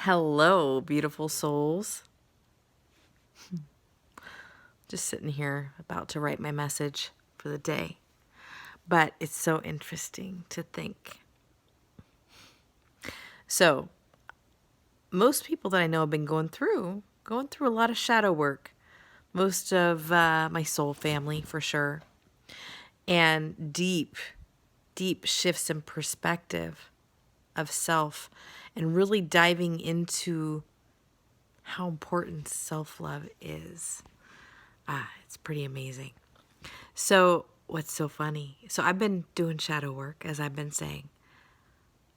Hello, beautiful souls. Just sitting here about to write my message for the day. But it's so interesting to think. So, most people that I know have been going through a lot of shadow work. Most of my soul family, for sure. And deep shifts in perspective of self and really diving into how important self-love is. It's pretty amazing. So what's so funny? So I've been doing shadow work, as I've been saying.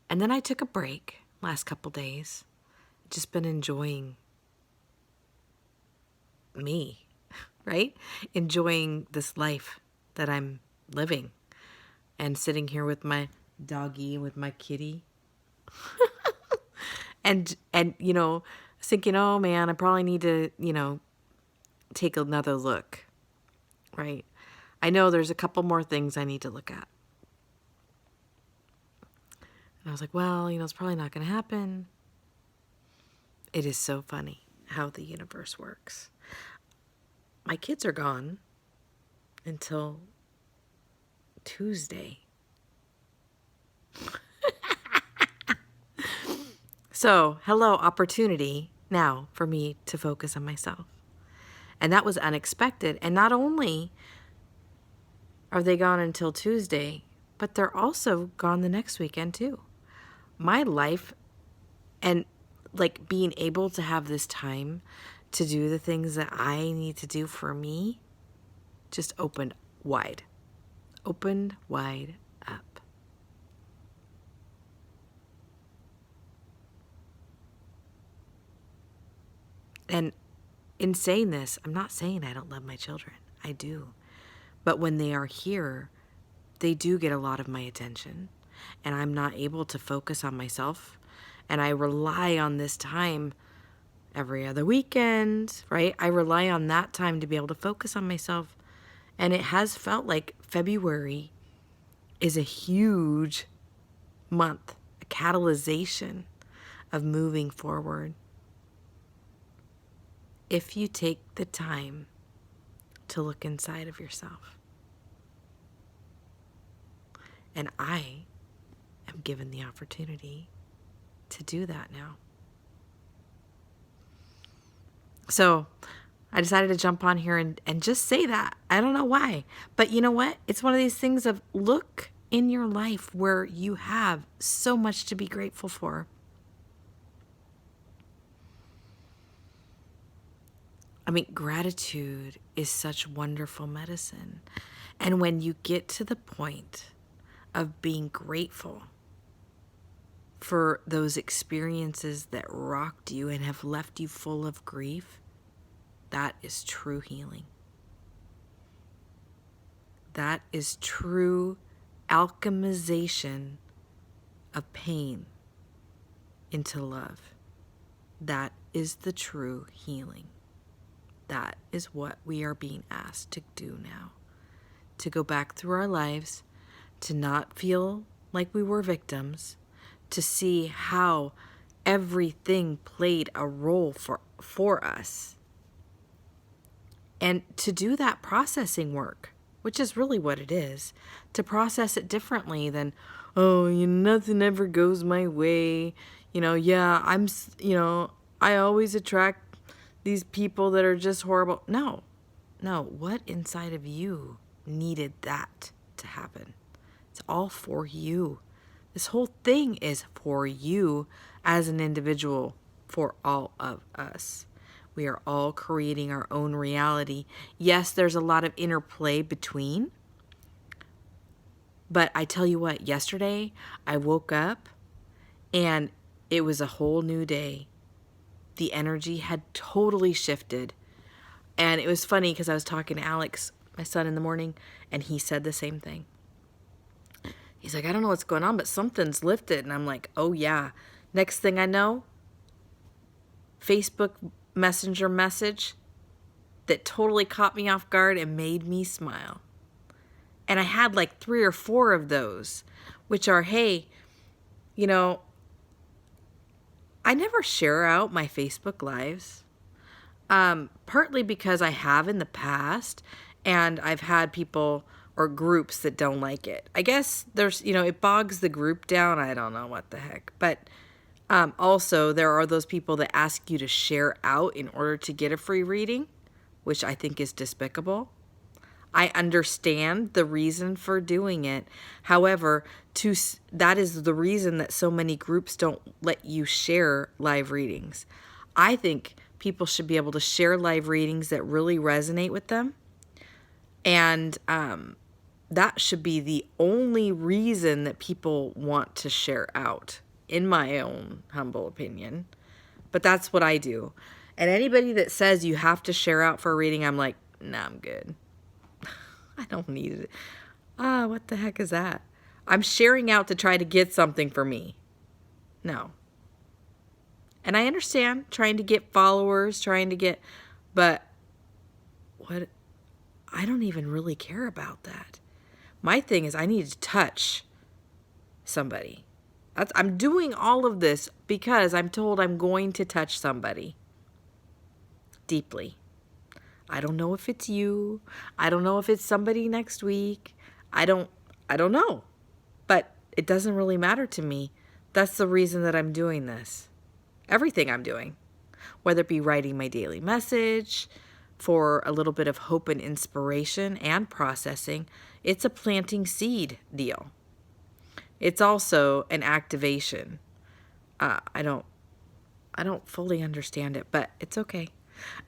And then I took a break last couple days. Just been enjoying me, right? Enjoying this life that I'm living. And sitting here with my doggy, with my kitty. and thinking, oh man, I probably need to, take another look, right? I know there's a couple more things I need to look at. And I was like, well, it's probably not going to happen. It is so funny how the universe works. My kids are gone until Tuesday. So, hello, opportunity now for me to focus on myself. And that was unexpected. And not only are they gone until Tuesday, but they're also gone the next weekend too. My life and being able to have this time to do the things that I need to do for me just opened wide up. And in saying this, I'm not saying I don't love my children. I do. But when they are here, they do get a lot of my attention. And I'm not able to focus on myself. And I rely on this time every other weekend, right? I rely on that time to be able to focus on myself. And it has felt like February is a huge month, a catalyzation of moving forward. If you take the time to look inside of yourself. And I am given the opportunity to do that now. So I decided to jump on here and just say that. I don't know why. But you know what? It's one of these things of look in your life where you have so much to be grateful for. I mean, gratitude is such wonderful medicine. And when you get to the point of being grateful for those experiences that rocked you and have left you full of grief, that is true healing. That is true alchemization of pain into love. That is the true healing. That is what we are being asked to do now. To go back through our lives, to not feel like we were victims, to see how everything played a role for us. And to do that processing work, which is really what it is, to process it differently than, oh, nothing ever goes my way. I always attract these people that are just horrible. No, what inside of you needed that to happen? It's all for you. This whole thing is for you as an individual, for all of us. We are all creating our own reality. Yes, there's a lot of interplay between. But I tell you what, yesterday I woke up and it was a whole new day. The energy had totally shifted. And it was funny because I was talking to Alex, my son, in the morning, and he said the same thing. He's like, I don't know what's going on, but something's lifted. And I'm like, oh yeah. Next thing I know, Facebook Messenger message that totally caught me off guard and made me smile. And I had like 3 or 4 of those, which are, hey, I never share out my Facebook Lives, partly because I have in the past, and I've had people or groups that don't like it. I guess there's, it bogs the group down. I don't know what the heck. But also, there are those people that ask you to share out in order to get a free reading, which I think is despicable. I understand the reason for doing it. However, that is the reason that so many groups don't let you share live readings. I think people should be able to share live readings that really resonate with them. And that should be the only reason that people want to share out, in my own humble opinion. But that's what I do. And anybody that says you have to share out for a reading, I'm like, nah, I'm good. I don't need it. What the heck is that? I'm sharing out to try to get something for me. No. And I understand trying to get followers, but what? I don't even really care about that. My thing is I need to touch somebody. I'm doing all of this because I'm told I'm going to touch somebody deeply. I don't know if it's you. I don't know if it's somebody next week. I don't know. But it doesn't really matter to me. That's the reason that I'm doing this. Everything I'm doing. Whether it be writing my daily message for a little bit of hope and inspiration and processing, it's a planting seed deal. It's also an activation. I don't fully understand it, but it's okay.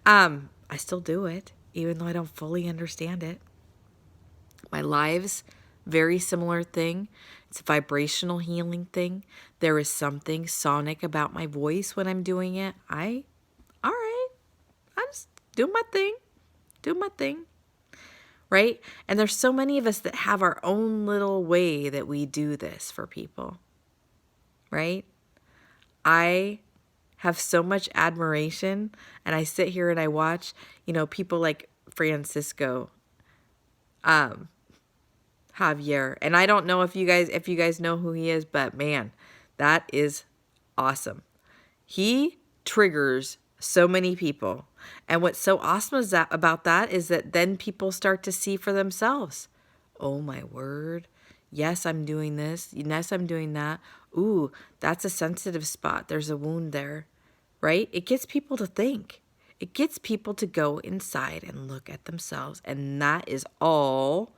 I still do it, even though I don't fully understand it. My lives, very similar thing. It's a vibrational healing thing. There is something sonic about my voice when I'm doing it. All right, I'm just doing my thing. Right? And there's so many of us that have our own little way that we do this for people. Right? I have so much admiration, and I sit here and I watch, people like Francisco, Javier, and I don't know if you guys know who he is, but man, that is awesome. He triggers so many people, and what's so awesome about that is that then people start to see for themselves. Oh my word. Yes, I'm doing this. Yes, I'm doing that. Ooh, that's a sensitive spot. There's a wound there, right? It gets people to think. It gets people to go inside and look at themselves. And that is all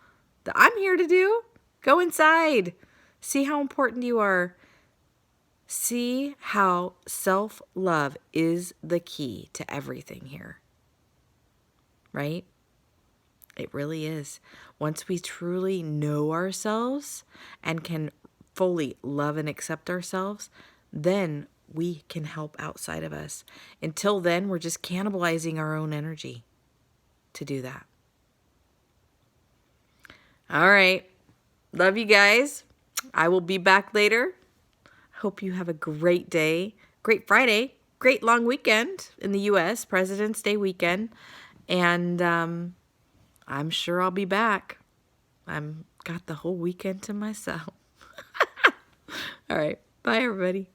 that I'm here to do. Go inside. See how important you are. See how self-love is the key to everything here, right? It really is. Once we truly know ourselves and can fully love and accept ourselves, then we can help outside of us. Until then, we're just cannibalizing our own energy to do that. All right. Love you guys. I will be back later. Hope you have a great day. Great Friday. Great long weekend in the U.S., President's Day weekend. And I'm sure I'll be back. I've got the whole weekend to myself. All right. Bye, everybody.